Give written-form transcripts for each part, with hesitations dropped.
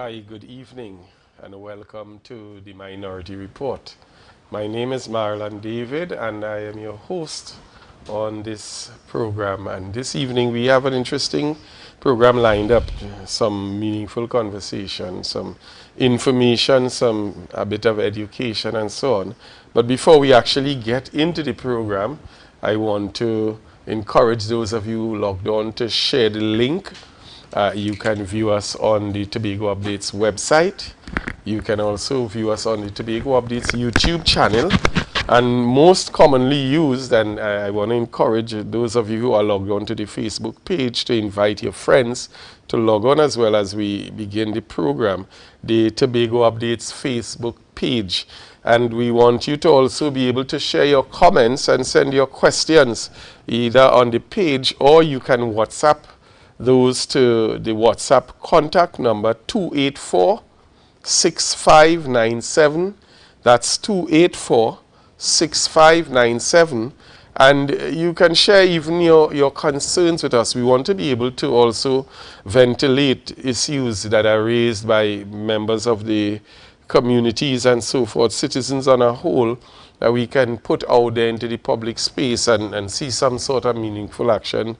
Hi, good evening, and welcome to the Minority Report. My name is Marlon David, and I am your host on this program. And this evening, we have an interesting program lined up, some meaningful conversation, some information, a bit of education, and so on. But before we actually get into the program, I want to encourage those of you logged on to share the link. You can view us on the Tobago Updates website. You can also view us on the Tobago Updates YouTube channel. And most commonly used, and I want to encourage those of you who are logged on to the Facebook page to invite your friends to log on as well as we begin the program, the Tobago Updates Facebook page. And we want you to also be able to share your comments and send your questions either on the page, or you can WhatsApp those to the WhatsApp contact number 284-6597. That's 284-6597. And you can share even your concerns with us. We want to be able to also ventilate issues that are raised by members of the communities and so forth, citizens on a whole, that we can put out there into the public space and see some sort of meaningful action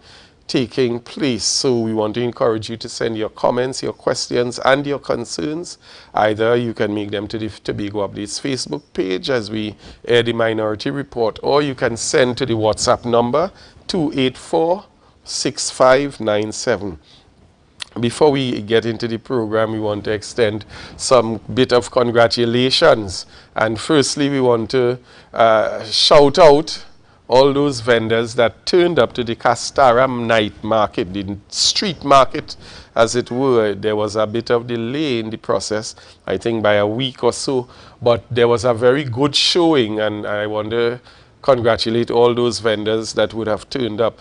taking place. So we want to encourage you to send your comments, your questions, and your concerns. Either you can make them to the Tobago Updates Facebook page as we air the Minority Report, or you can send to the WhatsApp number 284-6597. Before we get into the program, we want to extend some bit of congratulations. And firstly, we want to shout out all those vendors that turned up to the Castara night market, the street market, as it were. There was a bit of delay in the process, I think by a week or so, but there was a very good showing, and I want to congratulate all those vendors that would have turned up.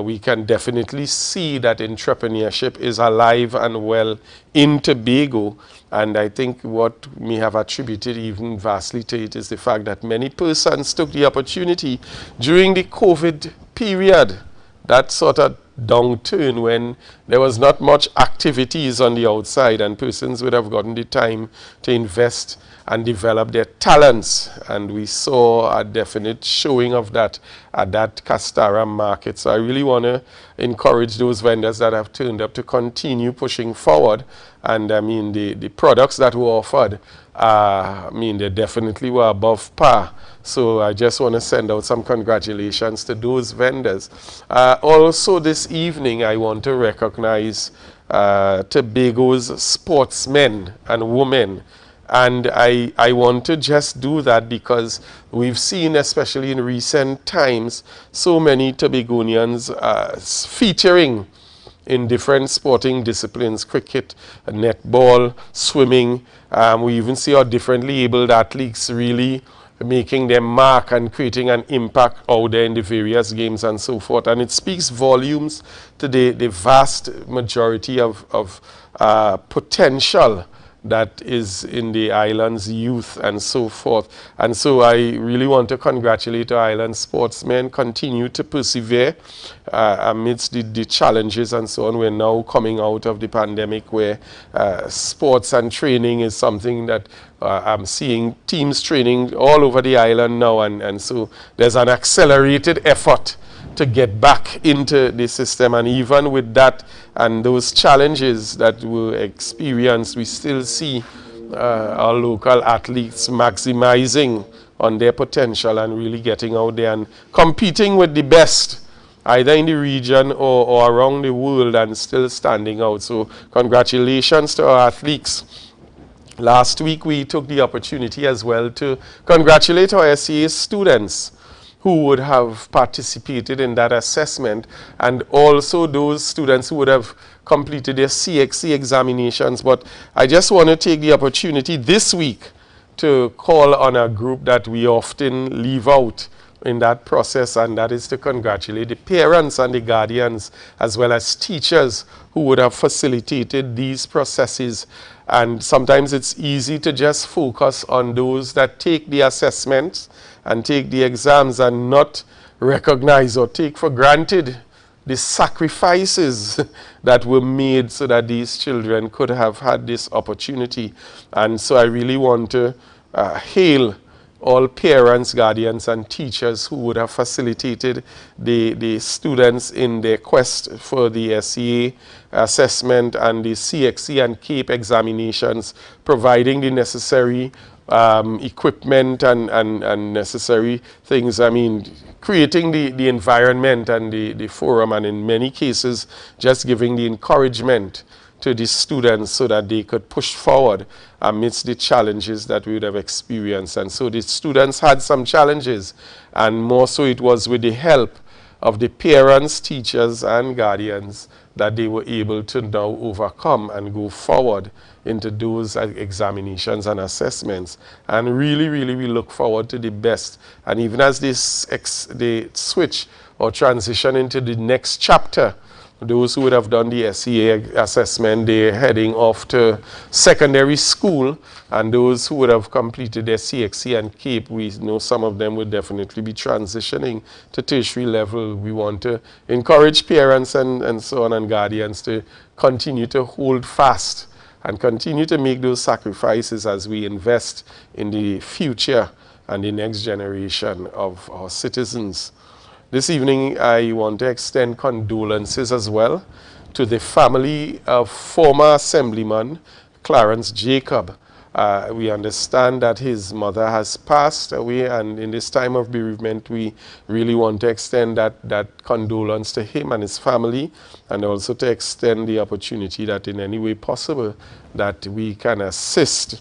We can definitely see that entrepreneurship is alive and well in Tobago, and I think what may have attributed even vastly to it is the fact that many persons took the opportunity during the COVID period, that sort of downturn when there was not much activities on the outside, and persons would have gotten the time to invest and develop their talents. And we saw a definite showing of that at that Castara market. So I really want to encourage those vendors that have turned up to continue pushing forward. And I mean, the products that were offered, they definitely were above par. So I just want to send out some congratulations to those vendors. Also this evening, I want to recognize Tobago's sportsmen and women. And I want to just do that because we've seen, especially in recent times, so many Tobagonians featuring in different sporting disciplines: cricket, netball, swimming. We even see our differently abled athletes really making their mark and creating an impact out there in the various games and so forth. And it speaks volumes to the vast majority of potential that is in the island's youth and so forth. And so I really want to congratulate our island sportsmen. Continue to persevere amidst the challenges and so on. We're now coming out of the pandemic where sports and training is something that I'm seeing teams training all over the island now. And so there's an accelerated effort to get back into the system. And even with that and those challenges that were experienced, we still see our local athletes maximizing on their potential and really getting out there and competing with the best, either in the region or around the world, and still standing out. So congratulations to our athletes. Last week we took the opportunity as well to congratulate our SCA students who would have participated in that assessment, and also those students who would have completed their CXC examinations. But I just want to take the opportunity this week to call on a group that we often leave out in that process, and that is to congratulate the parents and the guardians as well as teachers who would have facilitated these processes. And sometimes it's easy to just focus on those that take the assessments and take the exams and not recognize or take for granted the sacrifices that were made so that these children could have had this opportunity. And so I really want to hail all parents, guardians, and teachers who would have facilitated the students in their quest for the SEA assessment and the CXC and CAPE examinations, providing the necessary equipment and necessary things. I mean, creating the environment and the forum, and in many cases, just giving the encouragement to the students so that they could push forward amidst the challenges that we would have experienced. And so the students had some challenges, and more so it was with the help of the parents, teachers, and guardians that they were able to now overcome and go forward into those examinations and assessments. And really, really, we look forward to the best. And even as they switch or transition into the next chapter, those who would have done the SEA assessment, they're heading off to secondary school, and those who would have completed their CXC and CAPE, we know some of them would definitely be transitioning to tertiary level. We want to encourage parents and so on and guardians to continue to hold fast and continue to make those sacrifices as we invest in the future and the next generation of our citizens. This evening, I want to extend condolences as well to the family of former Assemblyman Clarence Jacob. We understand that his mother has passed away, and in this time of bereavement, we really want to extend that condolence to him and his family, and also to extend the opportunity that in any way possible that we can assist.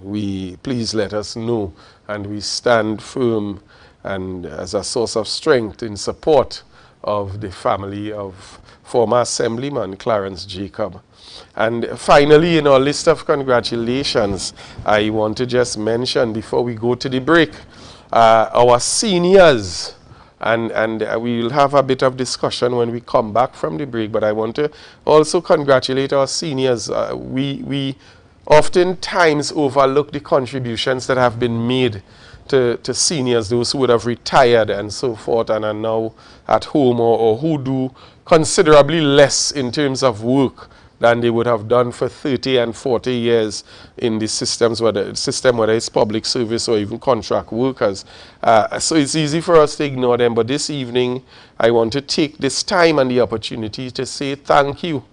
Please let us know, and we stand firm and as a source of strength in support of the family of former Assemblyman Clarence Jacob. And finally, in our list of congratulations, I want to just mention before we go to the break, our seniors. And we will have a bit of discussion when we come back from the break, but I want to also congratulate our seniors. We oftentimes overlook the contributions that have been made to seniors, those who would have retired and so forth and are now at home, or who do considerably less in terms of work than they would have done for 30 and 40 years in the systems, whether it's public service or even contract workers. So it's easy for us to ignore them, but this evening I want to take this time and the opportunity to say thank you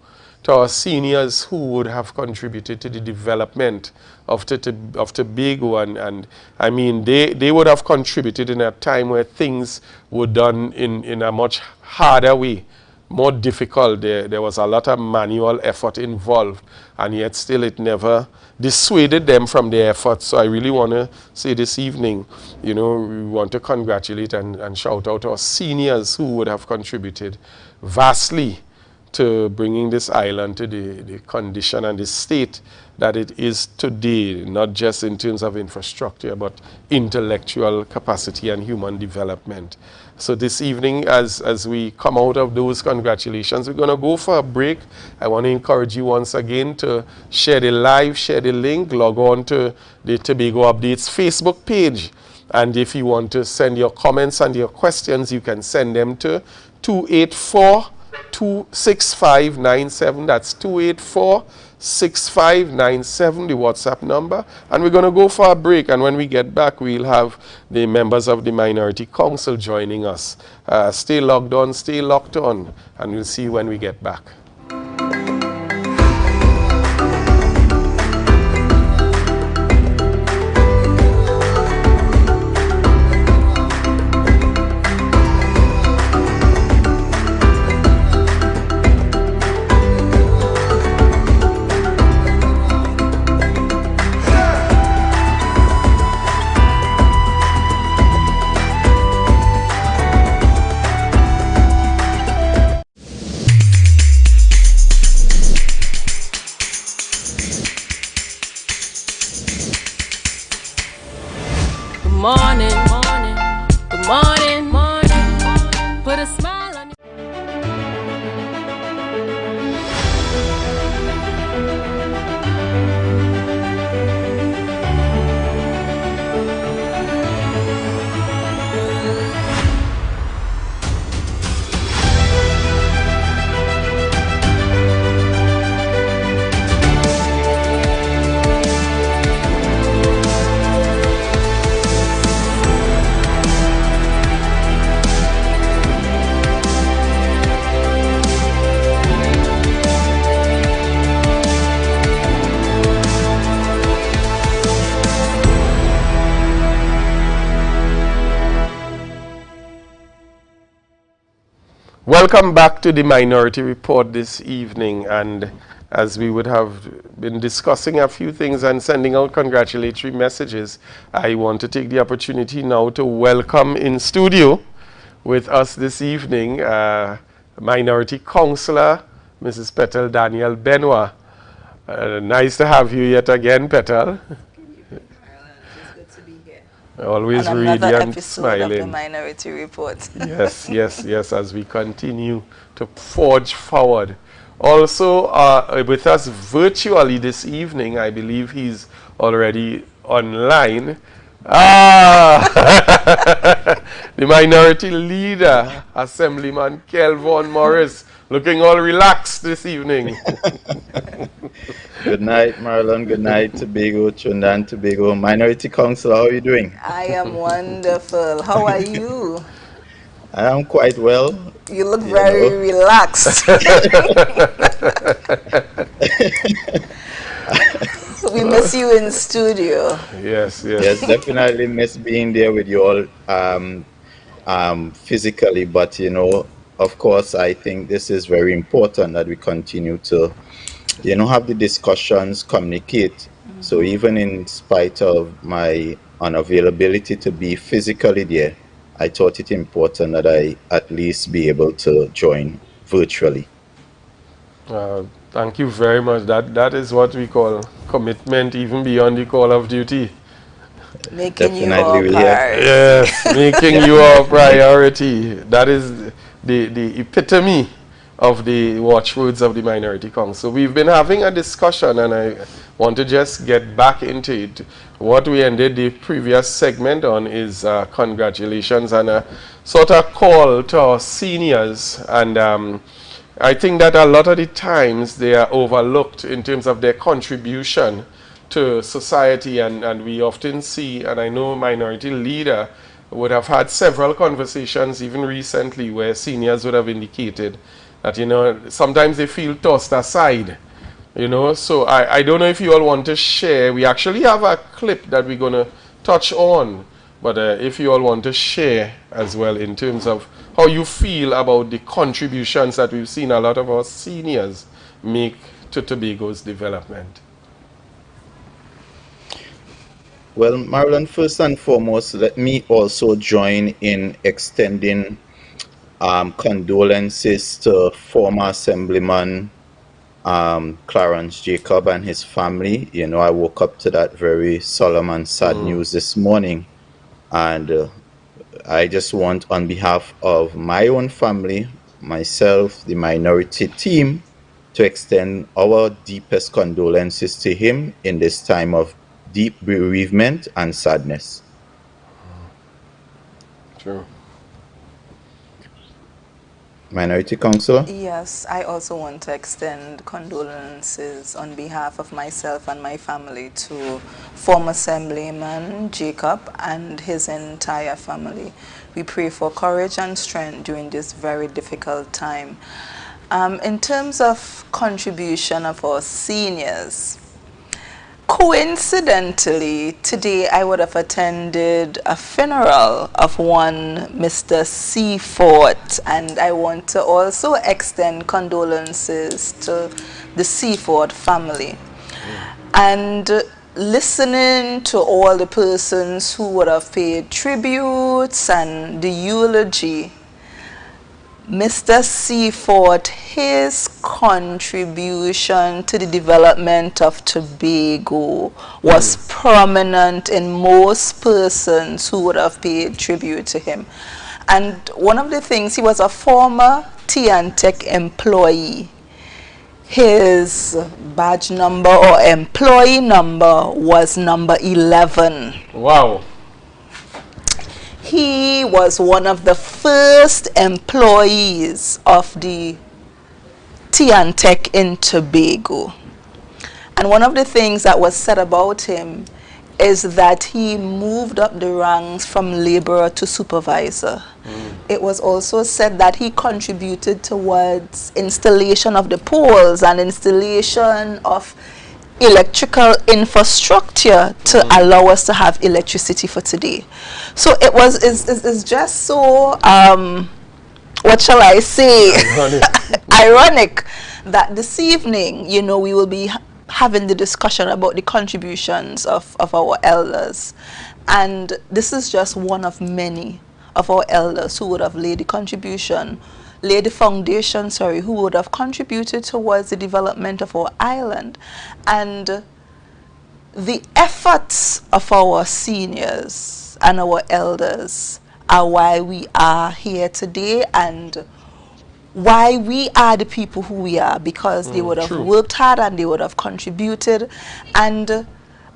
to our seniors who would have contributed to the development of Tobago, and I mean they would have contributed in a time where things were done in a much harder way, more difficult. There was a lot of manual effort involved, and yet still it never dissuaded them from their efforts. So I really want to say this evening, we want to congratulate and shout out our seniors who would have contributed vastly to bringing this island to the condition and the state that it is today, not just in terms of infrastructure, but intellectual capacity and human development. So this evening, as we come out of those congratulations, we're going to go for a break. I want to encourage you once again to share the live, share the link, log on to the Tobago Updates Facebook page. And if you want to send your comments and your questions, you can send them to 284-26597. That's 284-6597, the WhatsApp number. And we're going to go for a break, and when we get back, we'll have the members of the Minority Council joining us. Stay logged on, stay locked on, and we'll see you when we get back. Good morning, put a smile on your Welcome back to the Minority Report this evening, and as we would have been discussing a few things and sending out congratulatory messages, I want to take the opportunity now to welcome in studio with us this evening Minority Councillor Mrs. Petal Daniel Benoit. Nice to have you yet again, Petal. Always radiant, smiling. Of the Minority Report. yes, as we continue to forge forward. Also, with us virtually this evening, I believe he's already online. The Minority Leader, Assemblyman Kelvon Morris, looking all relaxed this evening. Good night, Marlon. Good night, Tobago, Trinidad and Tobago. Minority Council, how are you doing? I am wonderful. How are you? I am quite well. You look very relaxed. We miss you in studio. Yes. Yes, definitely miss being there with you all physically, but of course, I think this is very important that we continue to have the discussions, communicate. Mm-hmm. So even in spite of my unavailability to be physically there, I thought it important that I at least be able to join virtually. Thank you very much. That is what we call commitment, even beyond the call of duty. Making you our priority. Yes, making you our priority. That is the epitome of the watchwords of the Minority Council. We've been having a discussion, and I want to just get back into it. What we ended the previous segment on is congratulations and a sort of call to our seniors. And I think that a lot of the times they are overlooked in terms of their contribution to society, and we often see, and I know Minority Leader would have had several conversations even recently where seniors would have indicated that, sometimes they feel tossed aside, So I don't know if you all want to share. We actually have a clip that we're going to touch on, but if you all want to share as well in terms of how you feel about the contributions that we've seen a lot of our seniors make to Tobago's development. Well, Marlon, first and foremost, let me also join in extending condolences to former Assemblyman Clarence Jacob and his family. I woke up to that very solemn and sad news this morning, and I just want, on behalf of my own family, myself, the minority team, to extend our deepest condolences to him in this time of deep bereavement and sadness. True. Minority Councillor? Yes, I also want to extend condolences on behalf of myself and my family to former Assemblyman Jacob and his entire family. We pray for courage and strength during this very difficult time. In terms of contribution of our seniors, coincidentally, today I would have attended a funeral of one Mr. Seafort, and I want to also extend condolences to the Seafort family. And listening to all the persons who would have paid tributes and the eulogy, Mr. Seafort, his contribution to the development of Tobago was prominent in most persons who would have paid tribute to him. And one of the things, he was a former T&Tech employee. His badge number or employee number was number 11. Wow. He was one of the first employees of the T&Tech in Tobago. And one of the things that was said about him is that he moved up the ranks from laborer to supervisor. It was also said that he contributed towards installation of the poles and installation of electrical infrastructure to allow us to have electricity for today. So it's just so what shall I say, Ironic. ironic that this evening, you know, we will be having the discussion about the contributions of our elders. And this is just one of many of our elders who would have laid the foundation, sorry, who would have contributed towards the development of our island. And the efforts of our seniors and our elders are why we are here today and why we are the people who we are, because they would have True. worked hard and they would have contributed. And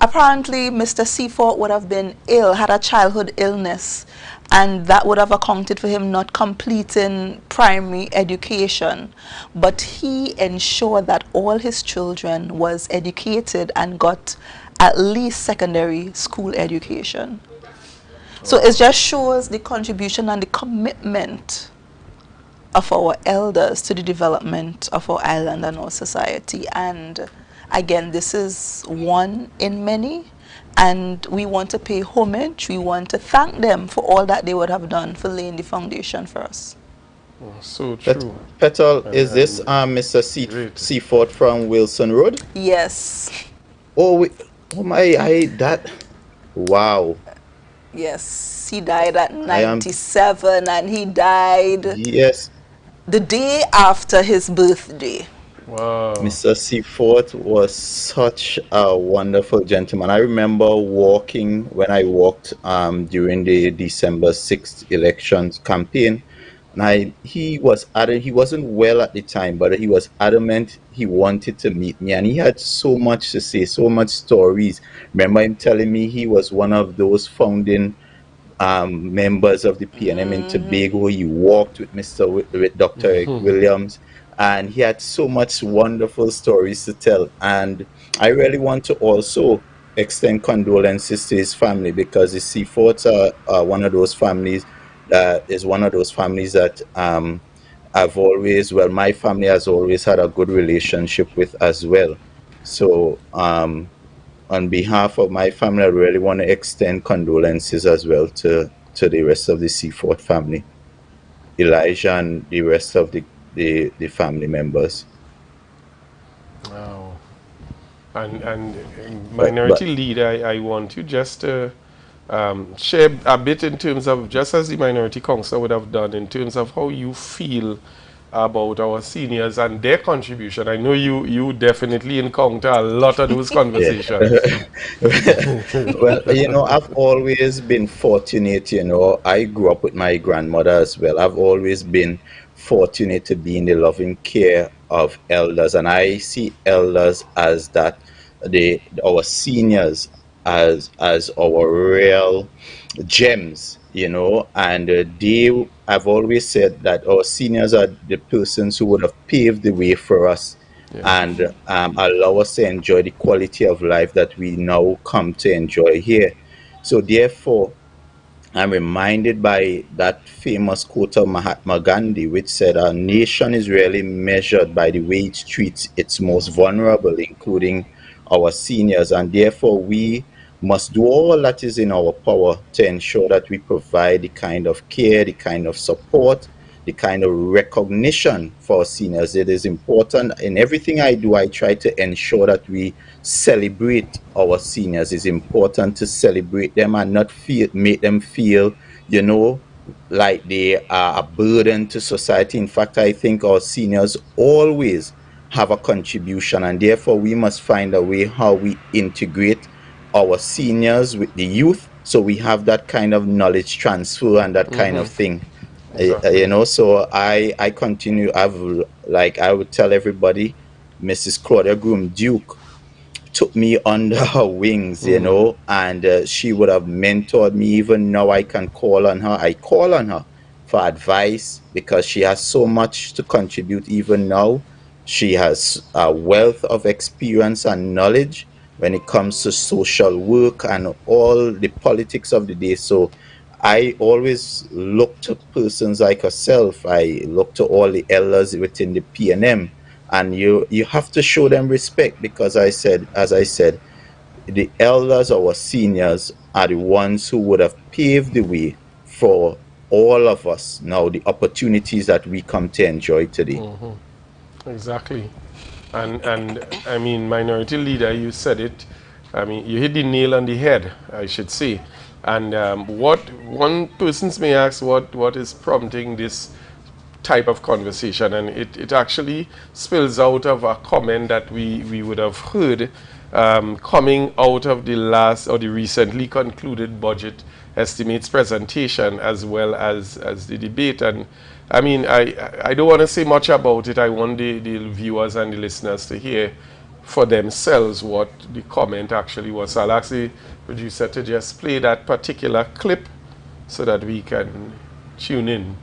apparently Mr. Seafort would have been ill, had a childhood illness, and that would have accounted for him not completing primary education. But he ensured that all his children was educated and got at least secondary school education. So it just shows the contribution and the commitment of our elders to the development of our island and our society. And again, this is one in many, and we want to pay homage. We want to thank them for all that they would have done for laying the foundation for us. So true. Petal, is this And Mr. great. Seafort from Wilson Road? Yes, Oh, oh my, wow. yes, he died at I am- 97, and he died Yes, the day after his birthday. Wow. Mr. Seafort was such a wonderful gentleman. I remember when I walked during the December 6th elections campaign, and he wasn't well at the time, but he was adamant he wanted to meet me, and he had so much to say, so much stories. Remember him telling me he was one of those founding members of the PNM in Tobago. He walked with with Dr. Eric Williams, and he had so much wonderful stories to tell. And I really want to also extend condolences to his family, because the Seaforts are one of those families that my family has always had a good relationship with as well. So on behalf of my family, I really want to extend condolences as well to the rest of the Seafort family, Elijah, and the rest of the family members. Wow. And Minority Leader, I want you just to share a bit in terms of, just as the Minority Council would have done, in terms of how you feel about our seniors and their contribution. I know you definitely encounter a lot of those conversations. Well, I've always been fortunate. I grew up with my grandmother as well. I've always been fortunate to be in the loving care of elders, and I see elders as our seniors as our real gems, and I've always said that our seniors are the persons who would have paved the way for us, and allow us to enjoy the quality of life that we now come to enjoy here. So therefore, I'm reminded by that famous quote of Mahatma Gandhi, which said, "A nation is really measured by the way it treats its most vulnerable, including our seniors." And therefore, we must do all that is in our power to ensure that we provide the kind of care, the kind of support, the kind of recognition for our seniors. It is important. In everything I do, I try to ensure that we celebrate our seniors. It's important to celebrate them and not make them feel, like they are a burden to society. In fact, I think our seniors always have a contribution, and therefore we must find a way how we integrate our seniors with the youth, so we have that kind of knowledge transfer and that kind of thing. Exactly. So I continue. I would tell everybody, Mrs. Claudia Groom Duke took me under her wings, and she would have mentored me. Even now, I can call on her. I call on her for advice because she has so much to contribute. Even now, she has a wealth of experience and knowledge when it comes to social work and all the politics of the day. So I always look to persons like herself. I look to all the elders within the PNM, and you have to show them respect, because as I said, the elders, our seniors, are the ones who would have paved the way for all of us now the opportunities that we come to enjoy today. Exactly. And I mean, minority leader, you said it. I mean, you hit the nail on the head, I should say. And what one person may ask, what is prompting this type of conversation? And it actually spills out of a comment that we would have heard coming out of the last or the recently concluded budget estimates presentation, as well as the debate. And I mean, I don't want to say much about it. I want the viewers and the listeners to hear for themselves what the comment actually was. So I'll ask the producer to just play that particular clip so that we can tune in.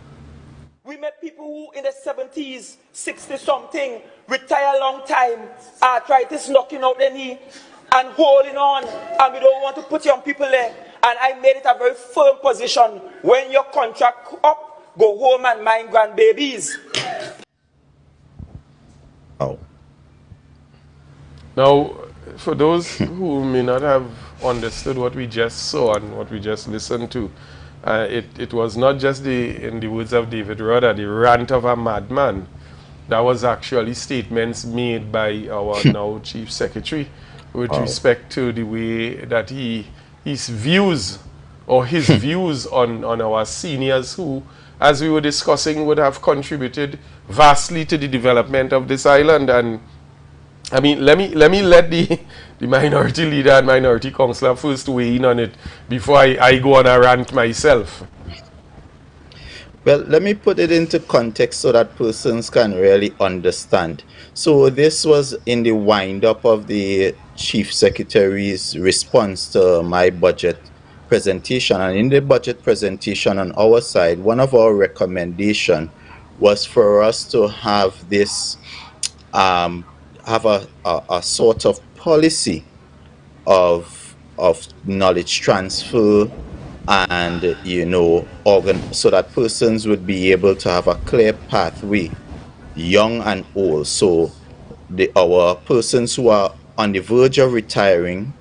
We met people who in the 70s, 60 something, retire long time, arthritis knocking out their knee and holding on, and we don't want to put young people there. And I made it a very firm position. When your contract up, go home and mind grandbabies. Oh. Now, for those who may not have understood what we just saw and what we just listened to, it was not just in the words of David Rudder, the rant of a madman. That was actually statements made by our now Chief Secretary with respect to the way that his views on our seniors who, as we were discussing, would have contributed vastly to the development of this island. And I mean, let me let the minority leader and minority councillor first weigh in on it before I go on a rant myself. Well, let me put it into context so that persons can really understand. So this was in the wind-up of the Chief Secretary's response to my budget presentation. And in the budget presentation on our side, one of our recommendations was for us to have this, have a sort of policy of knowledge transfer, and so that persons would be able to have a clear pathway, young and old. So our persons who are on the verge of retiring,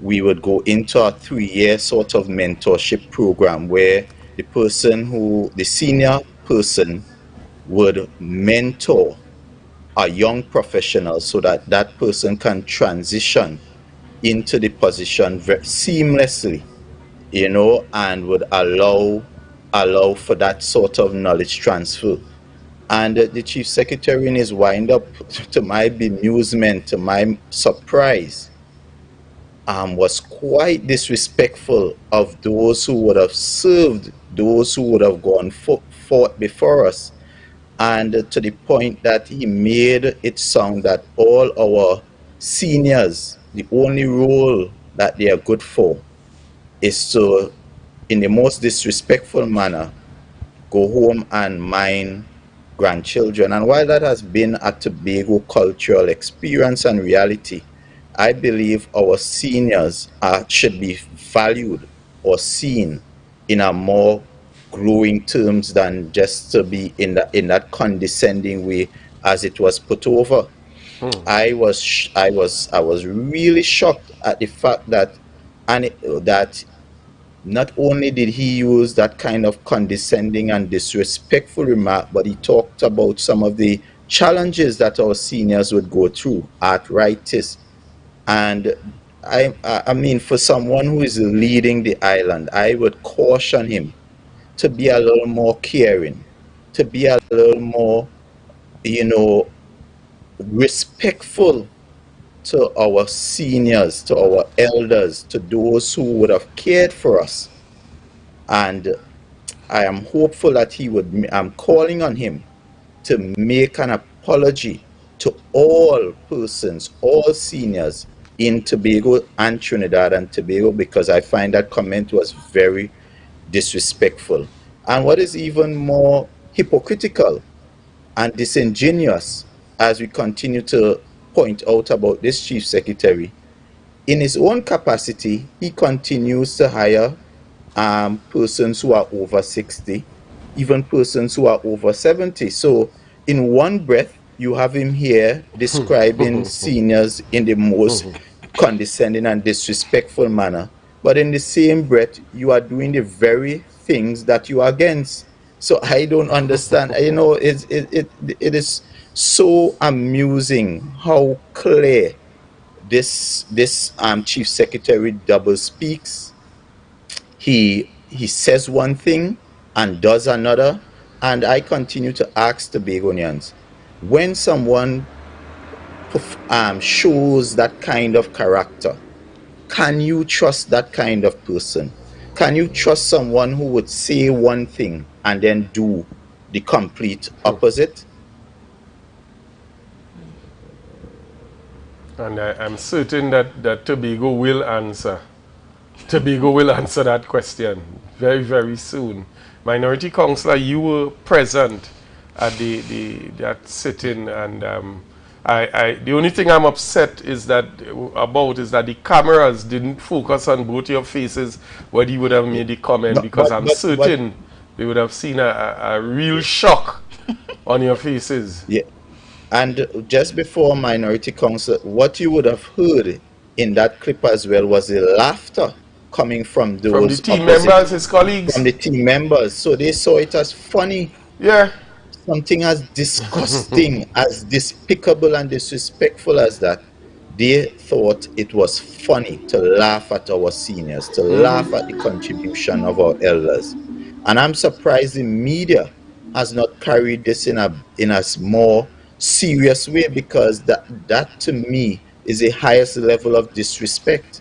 we would go into a 3-year sort of mentorship program where the senior person would mentor a young professional so that that person can transition into the position very seamlessly, and would allow for that sort of knowledge transfer. And the Chief Secretary, in his wind-up, to my bemusement, to my surprise, was quite disrespectful of those who would have served, those who would have gone forth before us, and to the point that he made it sound that all our seniors, the only role that they are good for is to, in the most disrespectful manner, go home and mind grandchildren. And while that has been a Tobago cultural experience and reality, I believe our seniors should be valued or seen in a more growing terms than just to be in that condescending way as it was put over. I was really shocked at the fact that not only did he use that kind of condescending and disrespectful remark, but he talked about some of the challenges that our seniors would go through, arthritis. And I mean, for someone who is leading the island, I would caution him to be a little more caring, to be a little more, respectful to our seniors, to our elders, to those who would have cared for us. And I am hopeful that I'm calling on him to make an apology to all persons, all seniors in Tobago and Trinidad and Tobago, because I find that comment was very disrespectful. And what is even more hypocritical and disingenuous, as we continue to point out about this Chief Secretary, in his own capacity, he continues to hire persons who are over 60, even persons who are over 70. So in one breath, you have him here describing seniors in the most condescending and disrespectful manner. But in the same breath, you are doing the very things that you are against. So I don't understand. You know, it is so amusing how clear this chief secretary double speaks. He says one thing and does another. And I continue to ask the Tobagonians, when someone shows that kind of character, can you trust that kind of person? Can you trust someone who would say one thing and then do the complete opposite? And I'm certain that Tobago will answer. Tobago will answer that question very, very soon. Minority Councillor, you were present at that sitting, and the only thing I'm upset is that the cameras didn't focus on both your faces when you would have made the comment, because I'm certain they would have seen a real shock on your faces. Yeah. And just before Minority Council, what you would have heard in that clip as well was the laughter coming from those from the team members, his colleagues. From the team members. So they saw it as funny. Yeah. Something as disgusting, as despicable and disrespectful as that. They thought it was funny to laugh at our seniors, to laugh at the contribution of our elders. And I'm surprised the media has not carried this in a more serious way, because that to me is the highest level of disrespect.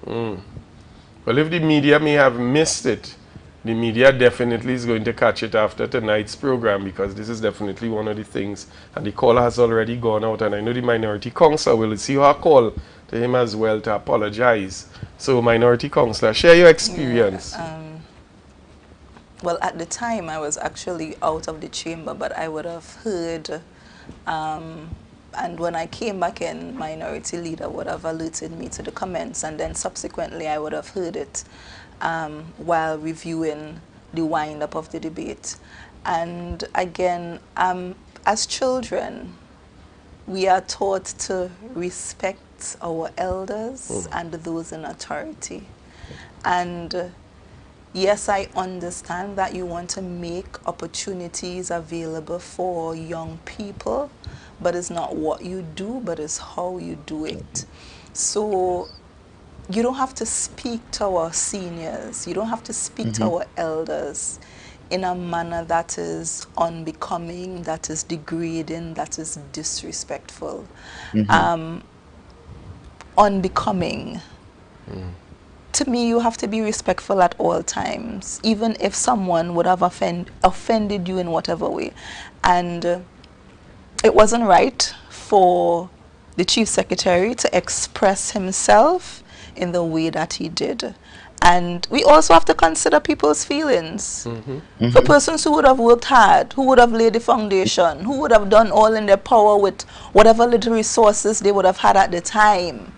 Well, if the media may have missed it, the media definitely is going to catch it after tonight's program, because this is definitely one of the things, and the call has already gone out, and I know the Minority Councillor will see our call to him as well to apologize. So, Minority Councillor, share your experience. Well, at the time, I was actually out of the chamber, but I would have heard, and when I came back in, Minority Leader would have alerted me to the comments, and then subsequently I would have heard it while reviewing the wind-up of the debate. And again, as children, we are taught to respect our elders and those in authority. And yes, I understand that you want to make opportunities available for young people, but it's not what you do, but it's how you do it. So you don't have to speak to our seniors, you don't have to speak to our elders in a manner that is unbecoming, that is degrading, that is disrespectful. Unbecoming. To me, you have to be respectful at all times, even if someone would have offended you in whatever way. And it wasn't right for the Chief Secretary to express himself in the way that he did. And we also have to consider people's feelings. For persons who would have worked hard, who would have laid the foundation, who would have done all in their power with whatever little resources they would have had at the time,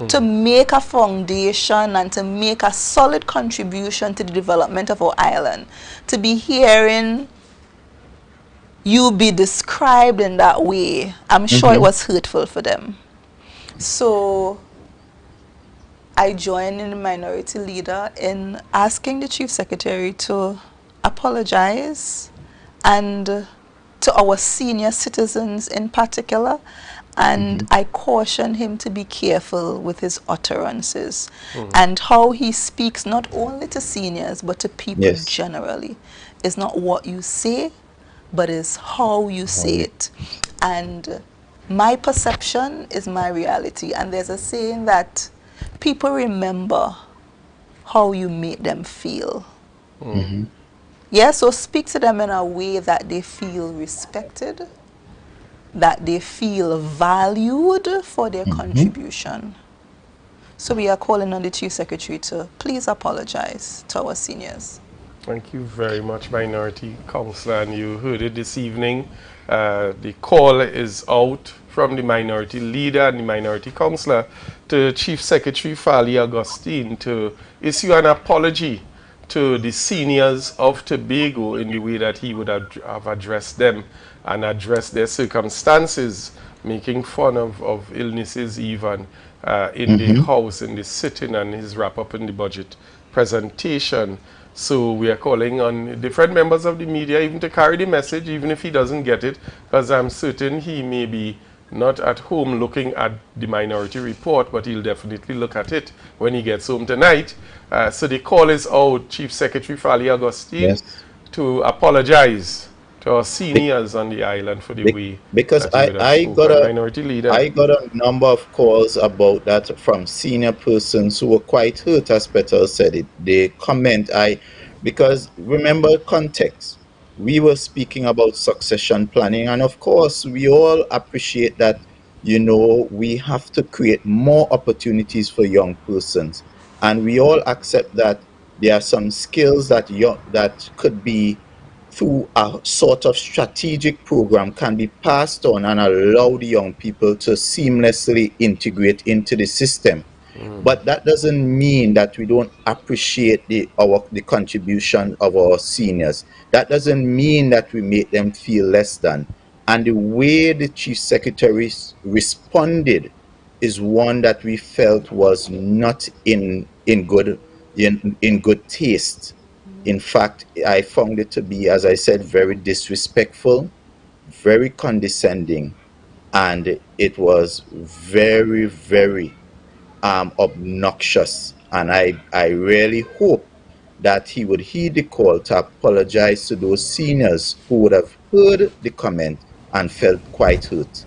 to make a foundation and to make a solid contribution to the development of our island, to be hearing you be described in that way, I'm sure it was hurtful for them. So I joined in the Minority Leader in asking the Chief Secretary to apologize, and to our senior citizens in particular. And I caution him to be careful with his utterances and how he speaks, not only to seniors but to people generally. It's not what you say, but it's how you say it. And my perception is my reality. And there's a saying that people remember how you made them feel. Yeah, so speak to them in a way that they feel respected, that they feel valued for their contribution. So we are calling on the Chief Secretary to please apologize to our seniors. Thank you very much, Minority Councillor. And you heard it this evening. The call is out from the Minority Leader and the Minority Councillor to Chief Secretary Farley Augustine to issue an apology to the seniors of Tobago in the way that he would have addressed them and addressed their circumstances, making fun of illnesses even in the House, in the sitting, and his wrap-up in the budget presentation. So we are calling on different members of the media even to carry the message, even if he doesn't get it, because I'm certain he may be not at home looking at the Minority Report, but he'll definitely look at it when he gets home tonight. So the call is out, Chief Secretary Fally Augustine, to apologize to our seniors on the island for the way because I got a number of calls about that from senior persons who were quite hurt, as Petal said it. They comment because remember context. We were speaking about succession planning, and of course we all appreciate that, you know, we have to create more opportunities for young persons, and we all accept that there are some skills that could be, through a sort of strategic program, can be passed on and allow the young people to seamlessly integrate into the system. But that doesn't mean that we don't appreciate the contribution of our seniors. That doesn't mean that we make them feel less than. And the way the Chief Secretary responded is one that we felt was not in good taste. In fact, I found it to be, as I said, very disrespectful, very condescending, and it was very, very obnoxious. And I really hope that he would heed the call to apologize to those seniors who would have heard the comment and felt quite hurt.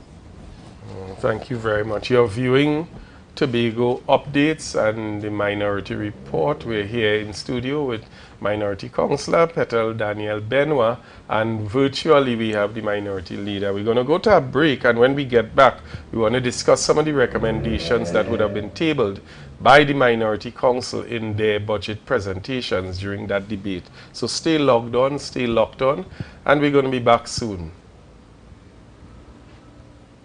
Thank you very much. You're viewing Tobago Updates and the Minority Report. We're here in studio with Minority Councillor Petal Daniel Benoit, and virtually we have the Minority Leader. We're going to go to a break, and when we get back, we want to discuss some of the recommendations that would have been tabled by the Minority Council in their budget presentations during that debate. So stay logged on, stay locked on, and we're going to be back soon.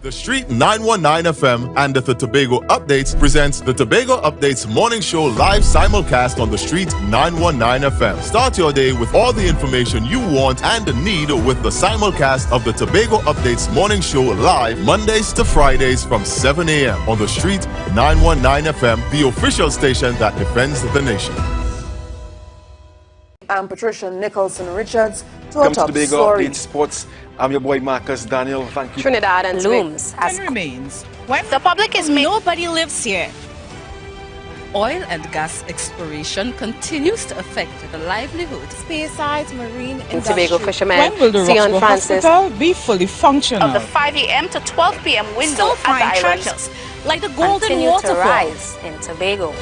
The Street 919 FM and the Tobago Updates presents the Tobago Updates Morning Show live simulcast on the Street 919 FM. Start your day with all the information you want and need with the simulcast of the Tobago Updates Morning Show live Mondays to Fridays from 7 a.m. on the Street 919 FM, the official station that defends the nation. I'm Patricia Nicholson Richards. Welcome to Tobago Updates Sports. I'm your boy Marcus Daniel. Thank you. Trinidad and looms and remains. When the public is nobody lives here. Oil and gas exploration continues to affect the livelihood. Spearsides, marine industry. Tobago fishermen. When will the Roxborough Hospital be fully functional? Of the 5 a.m. to 12 p.m. window at the island treasures like the Golden Waterfall Waterfall to rise in Tobago.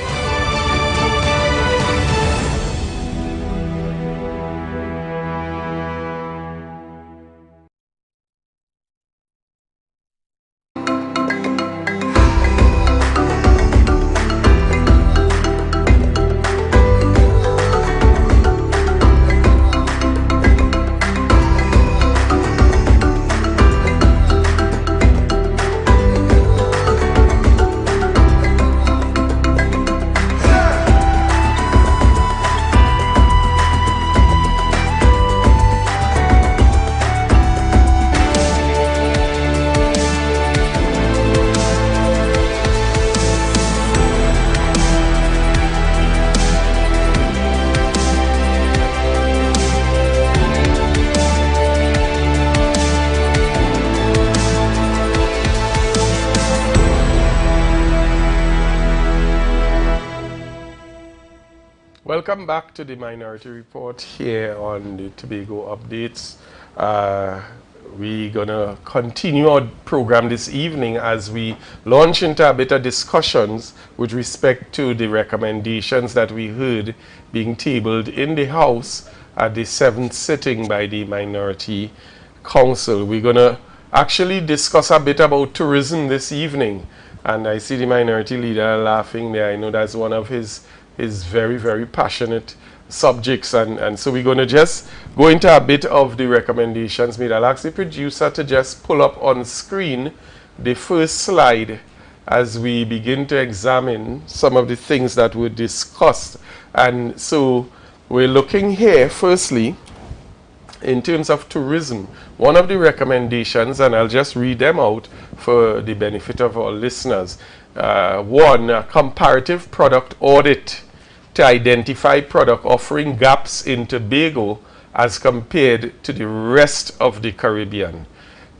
Welcome back to the Minority Report here on the Tobago Updates. We're going to continue our program this evening as we launch into a bit of discussions with respect to the recommendations that we heard being tabled in the House at the 7th sitting by the Minority Council. We're going to actually discuss a bit about tourism this evening. And I see the Minority Leader laughing there. I know that's one of his very, very passionate subjects, and so we're going to just go into a bit of the recommendations made. I'll ask the producer to just pull up on screen the first slide as we begin to examine some of the things that were discussed. And so we're looking here firstly in terms of tourism. One of the recommendations, and I'll just read them out for the benefit of our listeners. One, a comparative product audit to identify product offering gaps in Tobago as compared to the rest of the Caribbean.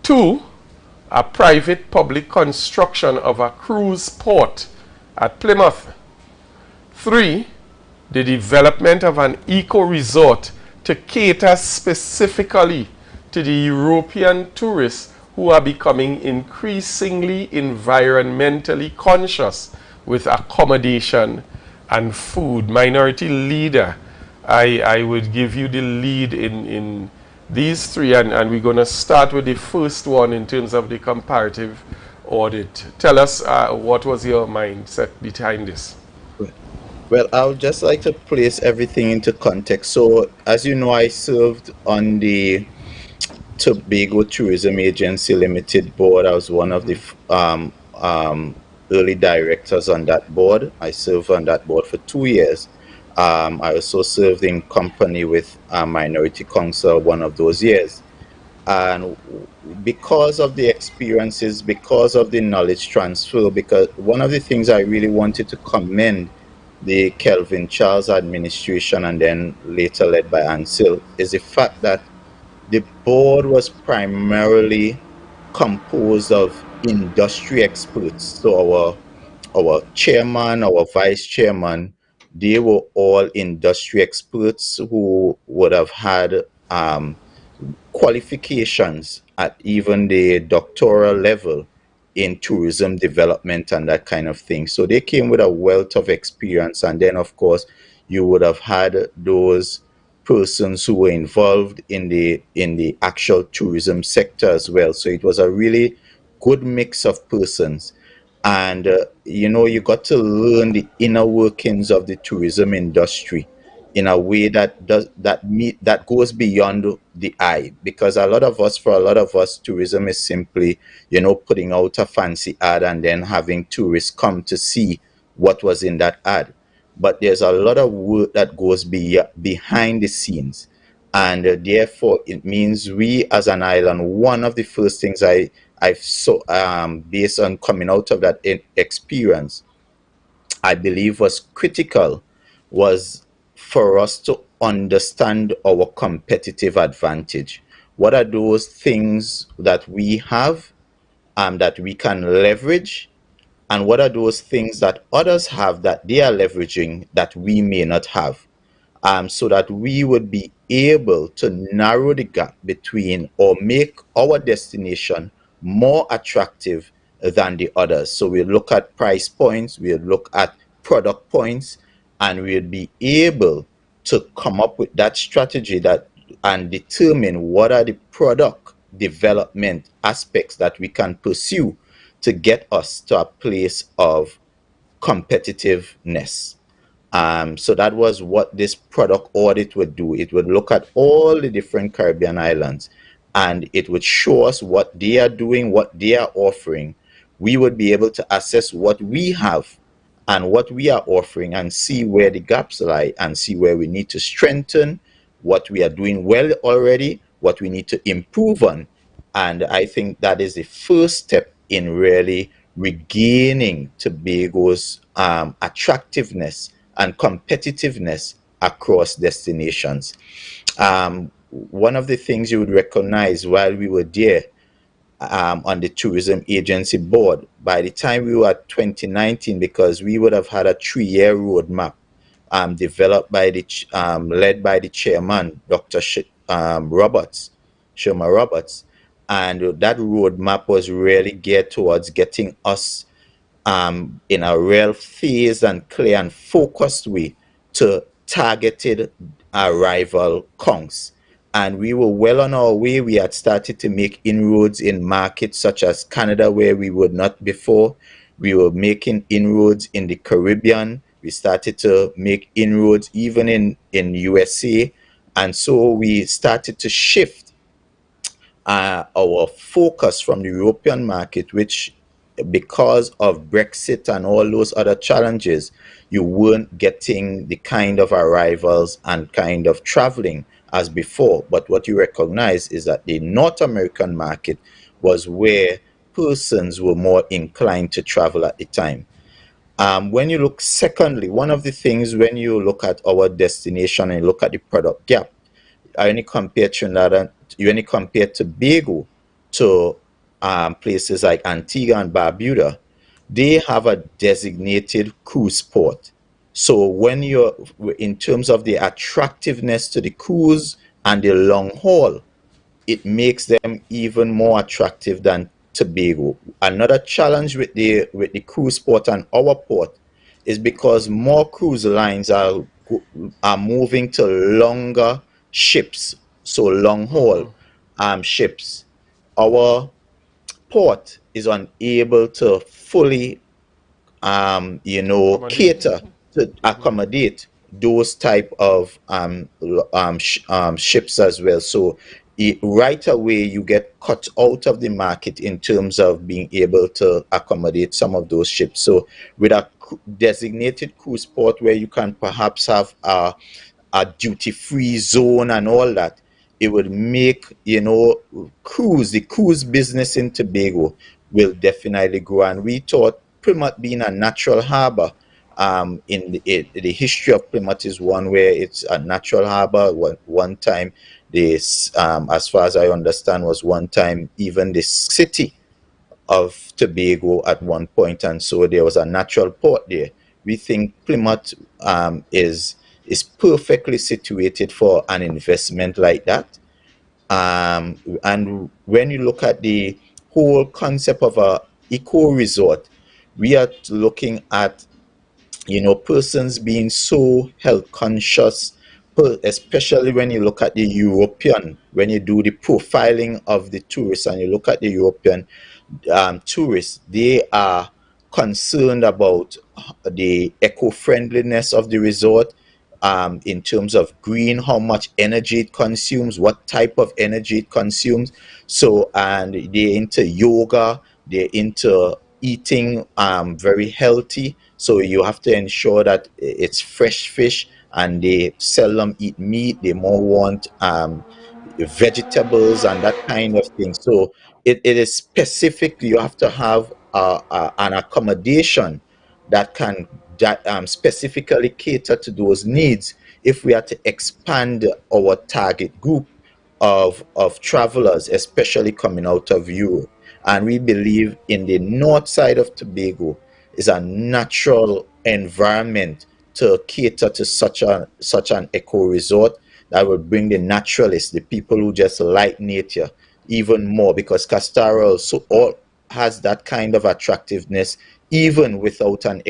2, a private-public construction of a cruise port at Plymouth. 3, the development of an eco-resort to cater specifically to the European tourists who are becoming increasingly environmentally conscious with accommodation and food. Minority Leader, I would give you the lead in these three, and we're going to start with the first one in terms of the comparative audit. Tell us what was your mindset behind this? Well, I would just like to place everything into context. So, as you know, I served on the Tobago Tourism Agency Limited board. I was one of the early directors on that board. I served on that board for 2 years. I also served in company with Minority Council one of those years. And because of the experiences, because of the knowledge transfer, because one of the things I really wanted to commend the Kelvin Charles administration, and then later led by Ansel, is the fact that the board was primarily composed of industry experts. So our chairman, our vice chairman, they were all industry experts who would have had qualifications at even the doctoral level in tourism development and that kind of thing. So they came with a wealth of experience. And then, of course, you would have had those persons who were involved in the actual tourism sector as well. So it was a really good mix of persons. And, you got to learn the inner workings of the tourism industry in a way that goes beyond the eye, because for a lot of us, tourism is simply, putting out a fancy ad and then having tourists come to see what was in that ad. But there's a lot of work that goes behind the scenes, and therefore it means we as an island, one of the first things I saw based on coming out of that experience, I believe was critical, was for us to understand our competitive advantage. What are those things that we have that we can leverage? And what are those things that others have that they are leveraging that we may not have? So that we would be able to narrow the gap between, or make our destination more attractive than the others. So we look at price points, we look at product points, and we'll be able to come up with that strategy and determine what are the product development aspects that we can pursue to get us to a place of competitiveness. So that was what this product audit would do. It would look at all the different Caribbean islands, and it would show us what they are doing, what they are offering. We would be able to assess what we have and what we are offering, and see where the gaps lie, and see where we need to strengthen, what we are doing well already, what we need to improve on. And I think that is the first step in really regaining Tobago's attractiveness and competitiveness across destinations. One of the things you would recognize while we were there on the tourism agency board, by the time we were at 2019, because we would have had a 3-year roadmap developed by led by the chairman, Dr. Sherma Roberts, and that roadmap was really geared towards getting us in a real phased and clear and focused way to targeted arrival counts. And we were well on our way. We had started to make inroads in markets such as Canada, where we were not before. We were making inroads in the Caribbean. We started to make inroads even in USA. And so we started to shift our focus from the European market, which, because of Brexit and all those other challenges, you weren't getting the kind of arrivals and kind of traveling as before. But what you recognize is that the North American market was where persons were more inclined to travel at the time. When you look, secondly, one of the things when you look at our destination and look at the product gap, when you compare Trinidad and when you compare Tobago to places like Antigua and Barbuda, they have a designated cruise port. So when you're in terms of the attractiveness to the cruise and the long haul, it makes them even more attractive than Tobago. Another challenge with the cruise port and our port is because more cruise lines are moving to longer ships, so long haul ships. Our port is unable to fully cater to accommodate those type of ships as well. So right away you get cut out of the market in terms of being able to accommodate some of those ships. So with a designated cruise port where you can perhaps have a duty-free zone and all that, it would make the cruise business in Tobago will definitely grow. And we thought Plymouth being a natural harbor, in the history of Plymouth is one where it's a natural harbor. One time, this, as far as I understand, was one time even the city of Tobago at one point, and so there was a natural port there. We think Plymouth is perfectly situated for an investment like that. And when you look at the whole concept of a eco resort, we are looking at persons being so health conscious, especially when you look at the European, when you do the profiling of the tourists and you look at the European tourists, they are concerned about the eco-friendliness of the resort, in terms of green, how much energy it consumes, what type of energy it consumes. So, and they're into yoga, they're into eating very healthy. So you have to ensure that it's fresh fish, and they seldom eat meat. They more want vegetables and that kind of thing. So it is specific. You have to have an accommodation that can specifically cater to those needs if we are to expand our target group of travelers, especially coming out of Europe. And we believe in the north side of Tobago is a natural environment to cater to such an eco resort that will bring the naturalists, the people who just like nature, even more, because Castara also has that kind of attractiveness even without an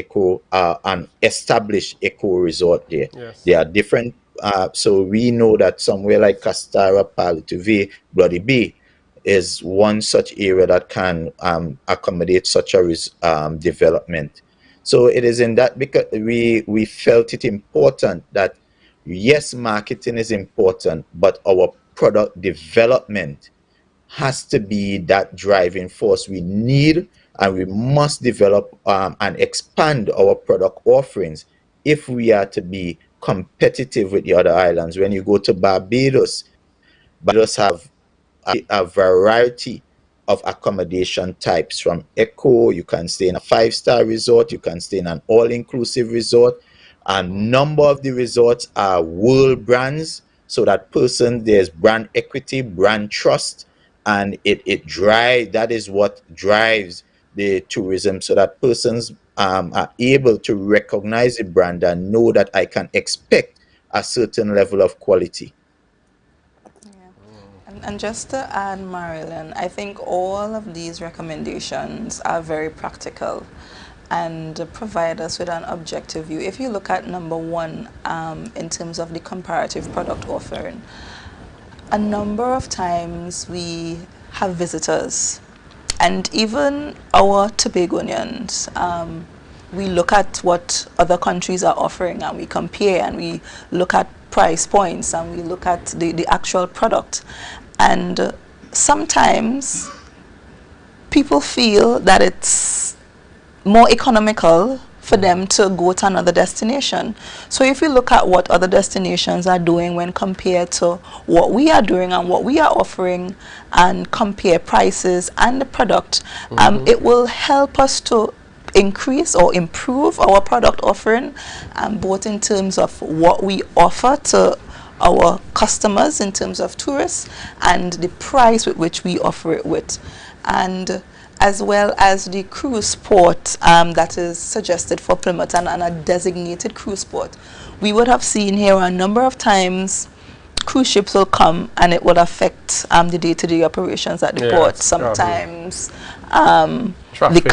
established eco resort there. Yes. There are different, so we know that somewhere like Castara, Palituve, Bloody Bay is one such area that can accommodate such a development. So it is in that, because we felt it important that yes, marketing is important, but our product development has to be that driving force. We need and we must develop and expand our product offerings if we are to be competitive with the other islands. When you go to Barbados, Barbados have a variety of accommodation types. From eco, you can stay in a 5-star resort, you can stay in an all-inclusive resort. A number of the resorts are world brands, so that there's brand equity, brand trust, and that is what drives the tourism, so that persons are able to recognize the brand and know that I can expect a certain level of quality. And just to add, Marilyn, I think all of these recommendations are very practical and provide us with an objective view. If you look at number one, in terms of the comparative product offering, a number of times we have visitors, and even our Tobagonians, we look at what other countries are offering and we compare and we look at price points and we look at the actual product. And sometimes people feel that it's more economical for them to go to another destination. So if we look at what other destinations are doing when compared to what we are doing and what we are offering, and compare prices and the product, it will help us to increase or improve our product offering, both in terms of what we offer to our customers in terms of tourists and the price with which we offer it with, and as well as the cruise port that is suggested for Plymouth and a designated cruise port. We would have seen here a number of times cruise ships will come and it would affect the day-to-day operations at the port. Sometimes the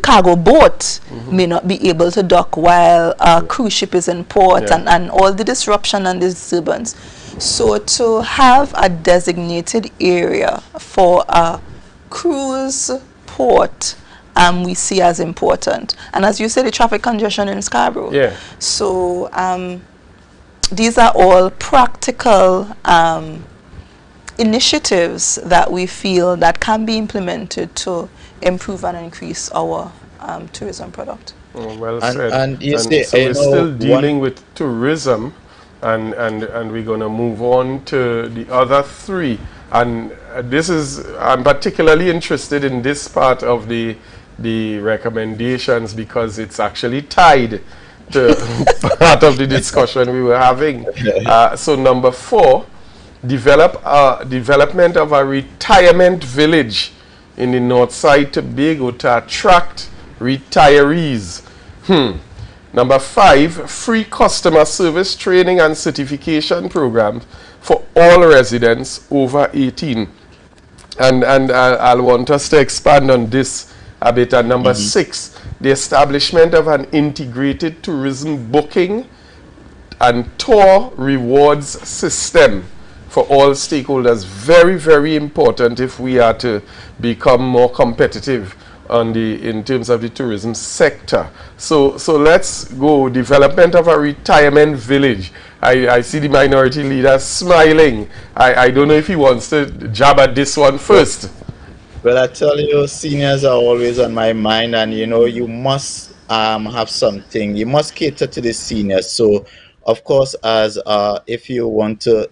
cargo boat may not be able to dock while a cruise ship is in port, and all the disruption and disturbance. So to have a designated area for a cruise port, we see as important. And as you say, the traffic congestion in Scarborough. So these are all practical initiatives that we feel that can be implemented to improve and increase our tourism product. Well said. And so we're still dealing with tourism, and we're going to move on to the other three. And this is, I'm particularly interested in this part of the recommendations because it's actually tied to part of the discussion we were having. So number 4, development of a retirement village in the North Side Tobago to attract retirees. Number 5, free customer service training and certification programs for all residents over 18. And I'll want us to expand on this a bit. And number 6, the establishment of an integrated tourism booking and tour rewards system for all stakeholders. Very, very important if we are to become more competitive in terms of the tourism sector. So let's go. Development of a retirement village. I see the minority leader smiling. I don't know if he wants to jab at this one first. Well, I tell you, seniors are always on my mind, and you must have something. You must cater to the seniors. So, of course, as if you want to,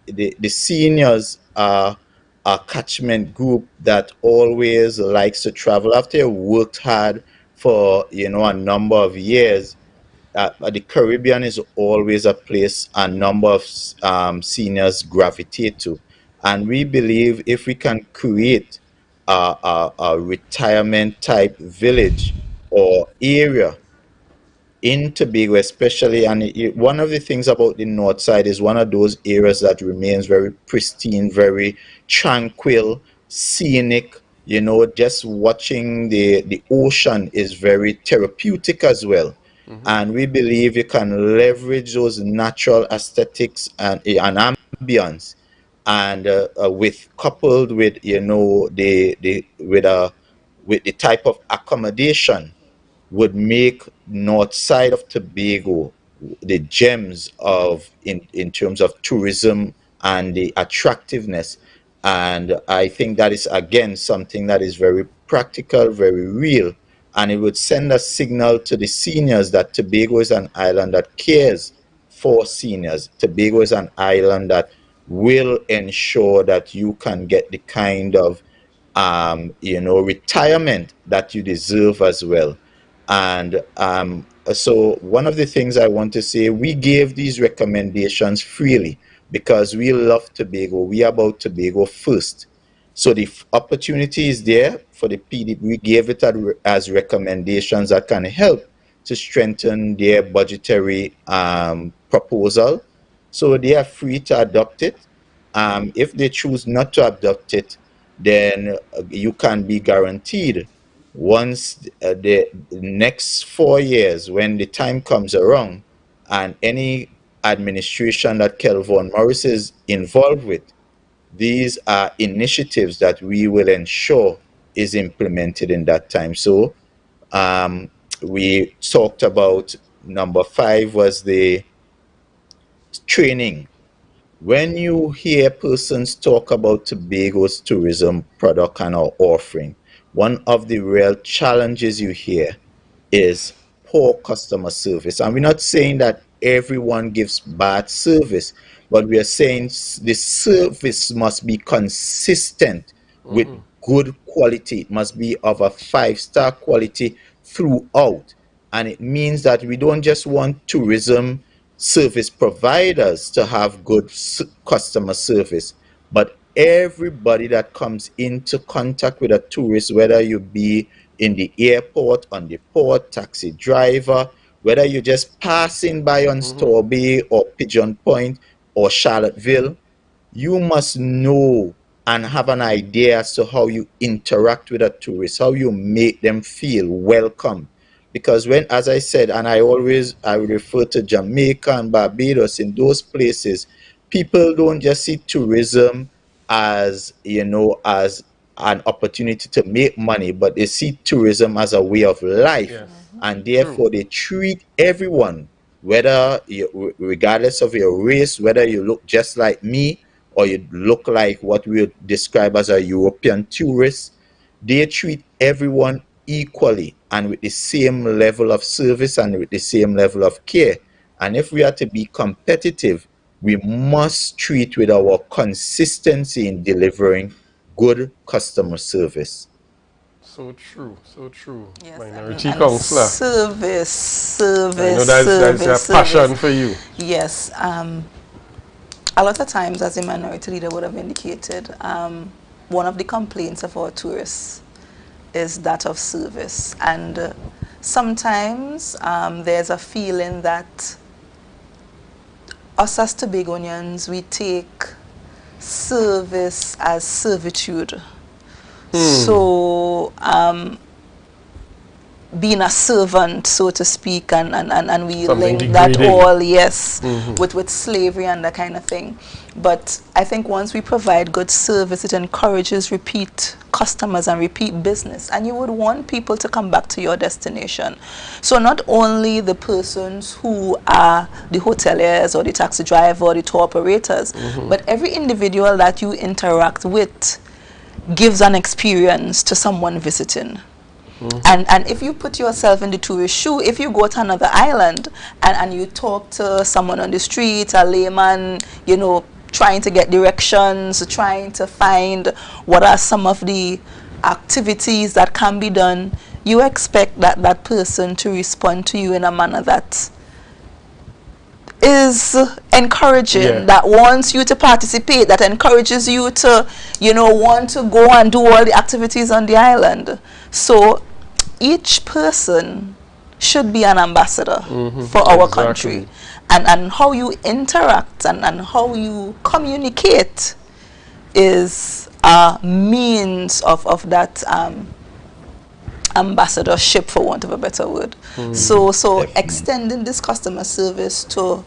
the seniors are a catchment group that always likes to travel. After you worked hard for a number of years, the Caribbean is always a place a number of seniors gravitate to, and we believe if we can create a retirement type village or area in Tobago especially, and one of the things about the North Side is one of those areas that remains very pristine, very tranquil, scenic. Just watching the ocean is very therapeutic as well. And we believe you can leverage those natural aesthetics and ambience, and coupled with with the type of accommodation would make North Side of Tobago the gems in terms of tourism and the attractiveness. And I think that is again something that is very practical, very real, and it would send a signal to the seniors that Tobago is an island that cares for seniors. Tobago is an island that will ensure that you can get the kind of retirement that you deserve as well. And so one of the things I want to say, we gave these recommendations freely because we love Tobago. We are about Tobago first. So the opportunity is there for the PD. We gave it as recommendations that can help to strengthen their budgetary proposal. So they are free to adopt it. If they choose not to adopt it, then you can be guaranteed once the next 4 years, when the time comes around, and any administration that Kelvon Morris is involved with, these are initiatives that we will ensure is implemented in that time. So we talked about number 5 was the training. When you hear persons talk about Tobago's tourism product and our offering, one of the real challenges you hear is poor customer service. And we're not saying that everyone gives bad service, but we are saying the service must be consistent with good quality. It must be of a 5-star quality throughout. And it means that we don't just want tourism service providers to have good customer service, but everybody that comes into contact with a tourist, whether you be in the airport, on the port, taxi driver, whether you're just passing by on Store Bay or Pigeon Point or Charlottesville, you must know and have an idea as to how you interact with a tourist, how you make them feel welcome. Because when, as I said, and I refer to Jamaica and Barbados, in those places, people don't just see tourism as, as an opportunity to make money, but they see tourism as a way of life. Yes. And therefore they treat everyone, whether regardless of your race, whether you look just like me or you look like what we would describe as a European tourist, they treat everyone equally and with the same level of service and with the same level of care. And if we are to be competitive, we must treat with our consistency in delivering good customer service. So true, so true. Yes, Minority Councillor. Service. I know that's a passion for you. Yes. A lot of times, as the minority leader would have indicated, one of the complaints of our tourists is that of service. And sometimes there's a feeling that us as Tobagonians, we take service as servitude. So being a servant, so to speak, and we something link that degrading. all, yes, with slavery and that kind of thing. But I think once we provide good service, it encourages repeat customers and repeat business, and you would want people to come back to your destination. So not only the persons who are the hoteliers or the taxi driver or the tour operators, but every individual that you interact with gives an experience to someone visiting. And if you put yourself in the tourist shoe, if you go to another island and you talk to someone on the street, a layman, trying to get directions, trying to find what are some of the activities that can be done, you expect that person to respond to you in a manner that is encouraging, that wants you to participate, that encourages you to, want to go and do all the activities on the island. So each person should be an ambassador for our country. And how you interact and how you communicate is a means of that ambassadorship, for want of a better word. So extending this customer service to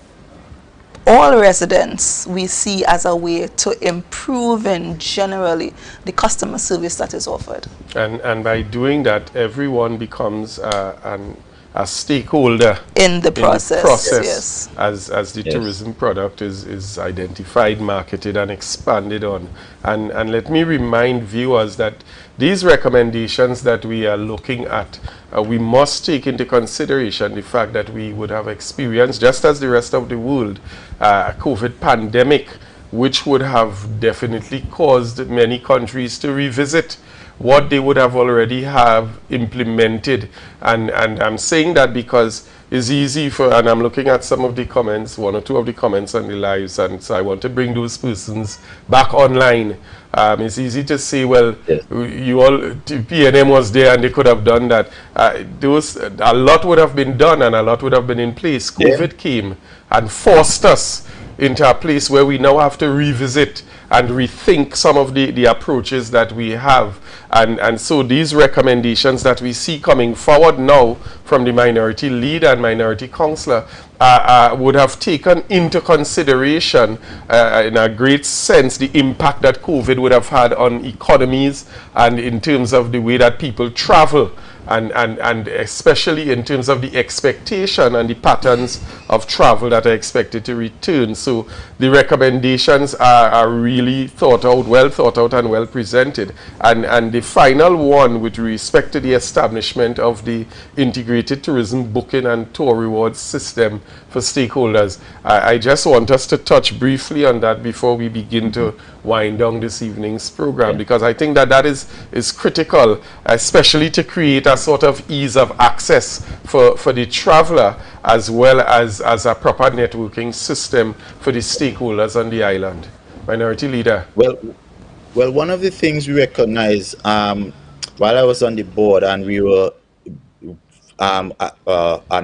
all residents we see as a way to improving generally the customer service that is offered. And by doing that, everyone becomes a stakeholder in the process, yes. as the tourism product is identified, marketed, and expanded on. And let me remind viewers that these recommendations that we are looking at, we must take into consideration the fact that we would have experienced, just as the rest of the world, a COVID pandemic, which would have definitely caused many countries to revisit what they would have already have implemented. And I'm saying that because it's easy for, and I'm looking at some of the comments, one or two of the comments on the lives, and so I want to bring those persons back online. It's easy to say, well, you all, PNM was there and they could have done that. A lot would have been done and a lot would have been in place. COVID came and forced us into a place where we now have to revisit and rethink some of the approaches that we have. And so these recommendations that we see coming forward now from the minority leader and minority councillor would have taken into consideration in a great sense the impact that COVID would have had on economies and in terms of the way that people travel. and especially in terms of the expectation and the patterns of travel that are expected to return. So the recommendations are really well thought out and well presented. And the final one with respect to the establishment of the integrated tourism booking and tour rewards system for stakeholders. I just want us to touch briefly on that before we begin to wind down this evening's program, because I think that is critical, especially to create a sort of ease of access for the traveler, as well as a proper networking system for the stakeholders on the island. Minority Leader. Well, one of the things we recognize while I was on the board, and we were an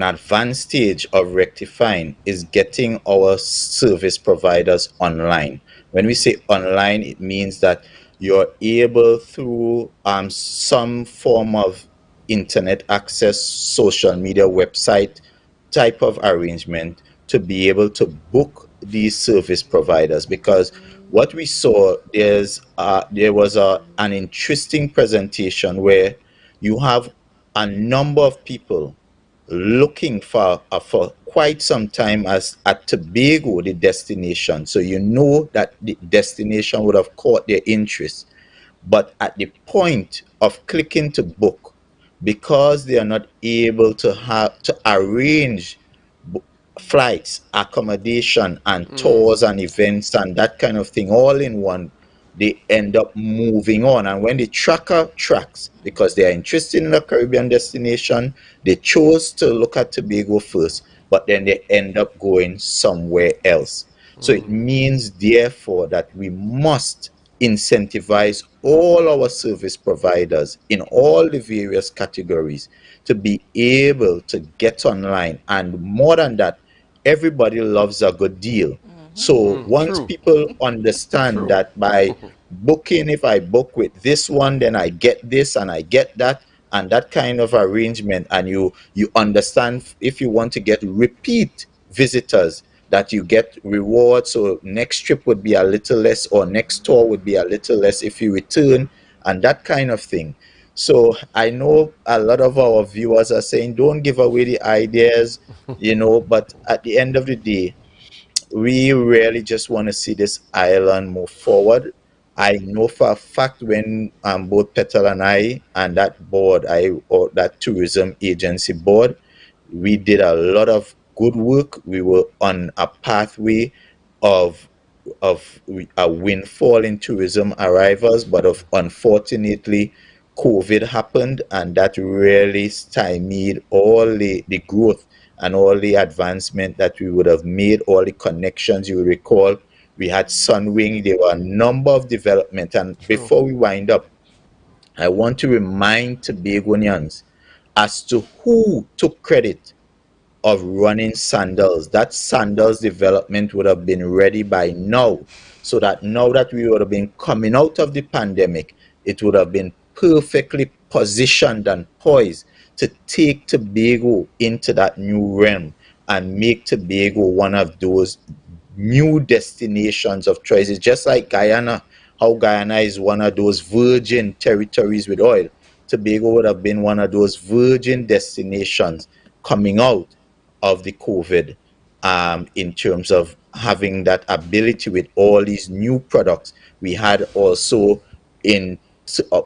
advanced stage of rectifying, is getting our service providers online. When we say online, it means that you're able, through some form of internet access, social media, website type of arrangement, to be able to book these service providers. Because what we saw is there was an interesting presentation where you have a number of people looking for quite some time as at Tobago, the destination. So you know that the destination would have caught their interest. But at the point of clicking to book, because they are not able to arrange flights, accommodation, and tours and events and that kind of thing all in one, they end up moving on. And when the tracker tracks, because they are interested in a Caribbean destination, they chose to look at Tobago first, but then they end up going somewhere else. So it means, therefore, that we must incentivize all our service providers in all the various categories to be able to get online. And more than that, everybody loves a good deal. So once people understand that by booking, if I book with this one, then I get this and I get that, and that kind of arrangement, and you understand, if you want to get repeat visitors, that you get rewards. So next trip would be a little less, or next tour would be a little less if you return, and that kind of thing. So I know a lot of our viewers are saying, don't give away the ideas, but at the end of the day, we really just want to see this island move forward. I know for a fact, when both Petal and I and that board, or that tourism agency board, we did a lot of good work. We were on a pathway of a windfall in tourism arrivals, but unfortunately, COVID happened, and that really stymied all the growth and all the advancement that we would have made, all the connections. You recall, we had Sunwing, there were a number of development. And before we wind up, I want to remind Tobagonians as to who took credit of running Sandals. That Sandals development would have been ready by now, so that now that we would have been coming out of the pandemic, it would have been perfectly positioned and poised to take Tobago into that new realm and make Tobago one of those new destinations of choice. It's just like Guyana, how Guyana is one of those virgin territories with oil. Tobago would have been one of those virgin destinations coming out of the COVID, in terms of having that ability with all these new products. We had also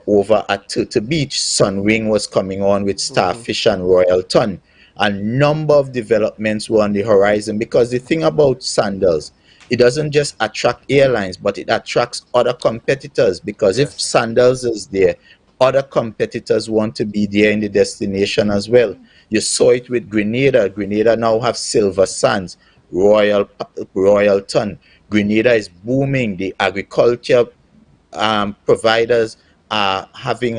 over at Turtle Beach, Sunwing was coming on with Starfish and Royal Ton. A number of developments were on the horizon, because the thing about Sandals, it doesn't just attract airlines, but it attracts other competitors, because if Sandals is there, other competitors want to be there in the destination as well. You saw it with Grenada. Grenada now have Silver Sands, Royal Ton. Grenada is booming. The agriculture providers are having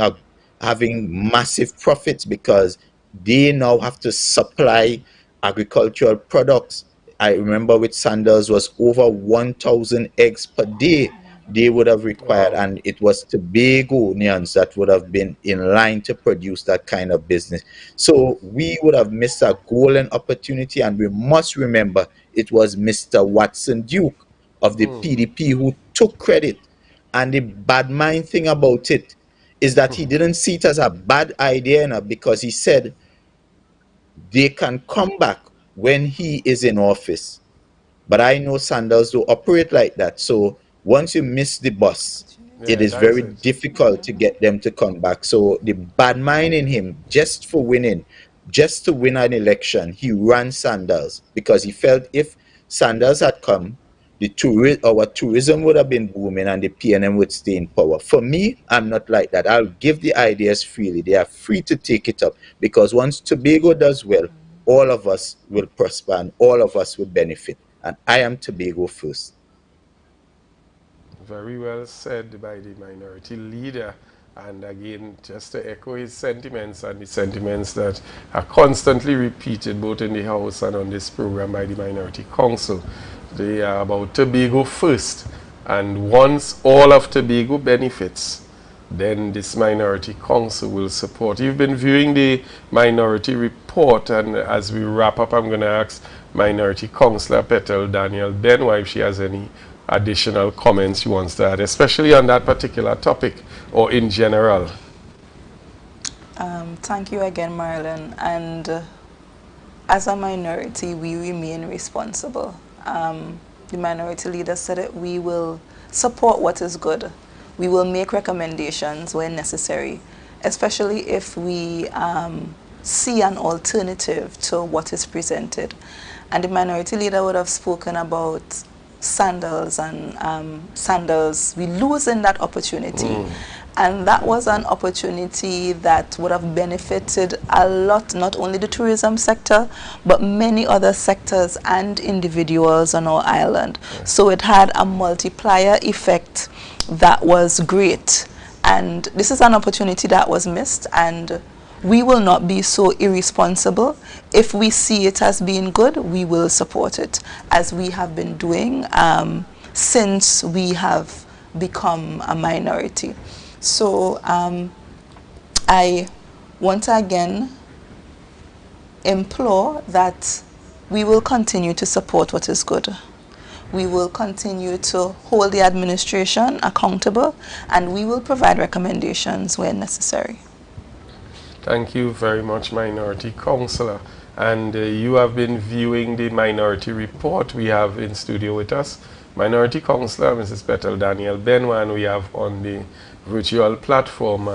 massive profits, because they now have to supply agricultural products. I remember with Sandals was over 1,000 eggs per day they would have required, and it was Tobagonians that would have been in line to produce that kind of business. So we would have missed a golden opportunity, and we must remember it was Mr. Watson Duke of the PDP who took credit. And the bad mind thing about it is that he didn't see it as a bad idea enough, because he said they can come back when he is in office. But I know Sandals don't operate like that. So once you miss the bus, it is very difficult to get them to come back. So the bad mind in him, just for winning, just to win an election, he ran Sandals, because he felt if Sandals had come, our tourism would have been booming and the PNM would stay in power. For me, I'm not like that. I'll give the ideas freely. They are free to take it up, because once Tobago does well, all of us will prosper and all of us will benefit. And I am Tobago first. Very well said by the minority leader. And again, just to echo his sentiments and the sentiments that are constantly repeated both in the House and on this program by the Minority Council. They are about Tobago first. And once all of Tobago benefits, then this Minority Council will support. You've been viewing the Minority Report, and as we wrap up, I'm going to ask Minority Councillor Petal Daniel Benoit if she has any additional comments she wants to add, especially on that particular topic or in general. Thank you again, Marlon. And as a minority, we remain responsible. The minority leader said it, we will support what is good. We will make recommendations when necessary, especially if we see an alternative to what is presented. And the minority leader would have spoken about Sandals and Sandals. We losing that opportunity. And that was an opportunity that would have benefited a lot, not only the tourism sector, but many other sectors and individuals on our island. So it had a multiplier effect that was great. And this is an opportunity that was missed, and we will not be so irresponsible. If we see it as being good, we will support it, as we have been doing since we have become a minority. So I want to again implore that we will continue to support what is good. We will continue to hold the administration accountable, and we will provide recommendations when necessary. Thank you very much, Minority Councillor. And you have been viewing the Minority Report. We have in studio with us Minority Councillor Mrs. Petal Daniel Benoit, and we have on the virtual platform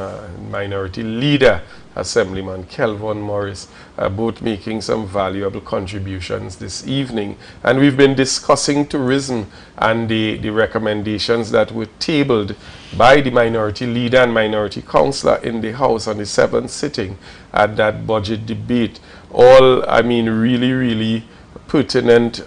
Minority Leader Assemblyman Kelvin Morris, both making some valuable contributions this evening. And we've been discussing tourism and the recommendations that were tabled by the Minority Leader and Minority Councillor in the House on the 7th sitting at that budget debate. All, I mean, really pertinent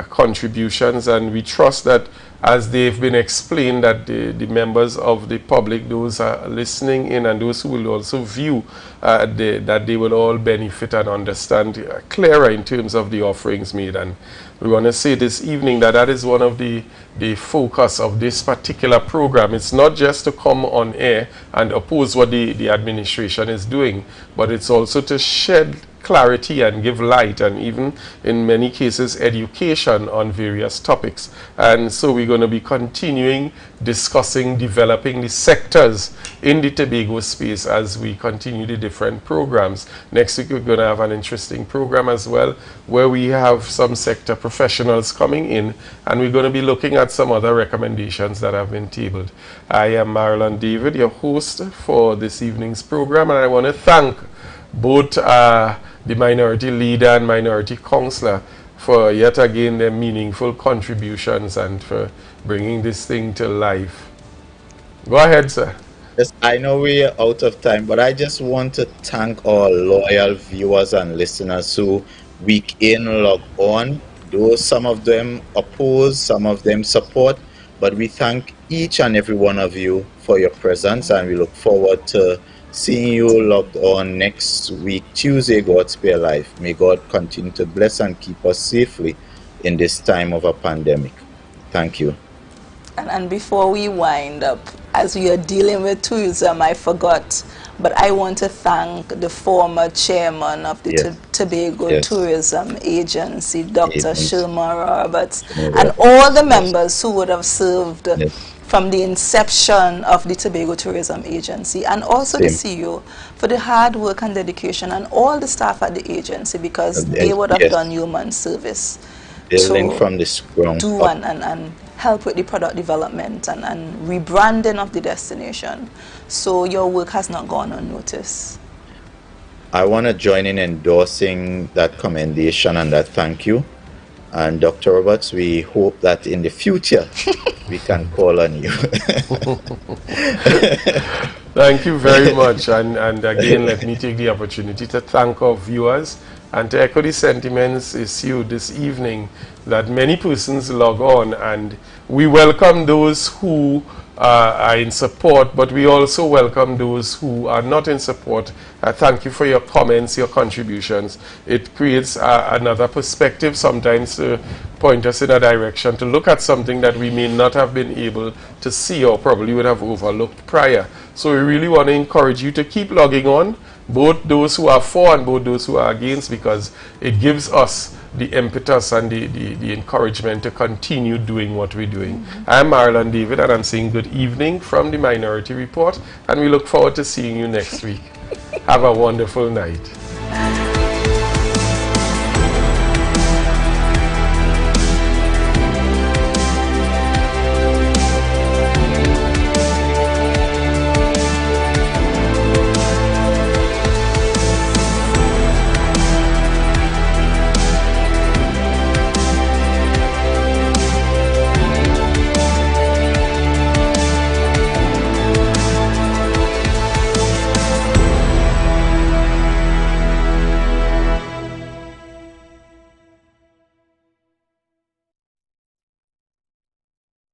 contributions, and we trust that as they've been explained, that the members of the public, those are listening in and those who will also view, that they will all benefit and understand clearer in terms of the offerings made. And we want to say this evening that that is one of the focus of this particular program. It's not just to come on air and oppose what the administration is doing, but it's also to shed clarity and give light, and even in many cases education on various topics. And so we're going to be continuing discussing, developing the sectors in the Tobago space as we continue the different programs. Next week we're going to have an interesting program as well, where we have some sector professionals coming in, and we're going to be looking at some other recommendations that have been tabled. I am Marlon David, your host for this evening's program, and I want to thank both the Minority Leader and Minority Councillor for yet again their meaningful contributions and for bringing this thing to life. Go ahead, sir. Yes, I know we're out of time, but I just want to thank our loyal viewers and listeners who week in log on. Though some of them oppose, some of them support, but we thank each and every one of you for your presence, and we look forward to seeing you logged on next week, Tuesday, God Spare Life. May God continue to bless and keep us safely in this time of a pandemic. Thank you. And before we wind up, as we are dealing with tourism, I forgot, but I want to thank the former chairman of the Tobago Tourism Agency, Dr. Sherman Roberts, and all the members who would have served from the inception of the Tobago Tourism Agency, and also the CEO for the hard work and dedication, and all the staff at the agency, because they would have done human service. Building from the ground up. And help with the product development and rebranding of the destination. So your work has not gone unnoticed. I want to join in endorsing that commendation and that thank you. And Dr. Roberts, we hope that in the future we can call on you. Thank you very much. And again, let me take the opportunity to thank our viewers and to echo the sentiments issued this evening that many persons log on, and we welcome those who are in support, but we also welcome those who are not in support. Thank you for your comments, your contributions. It creates another perspective sometimes to point us in a direction to look at something that we may not have been able to see or probably would have overlooked prior. So we really want to encourage you to keep logging on, both those who are for and both those who are against, because it gives us the impetus and the encouragement to continue doing what we're doing. I'm Marlon David, and I'm saying good evening from the Minority Report, and we look forward to seeing you next week. Have a wonderful night.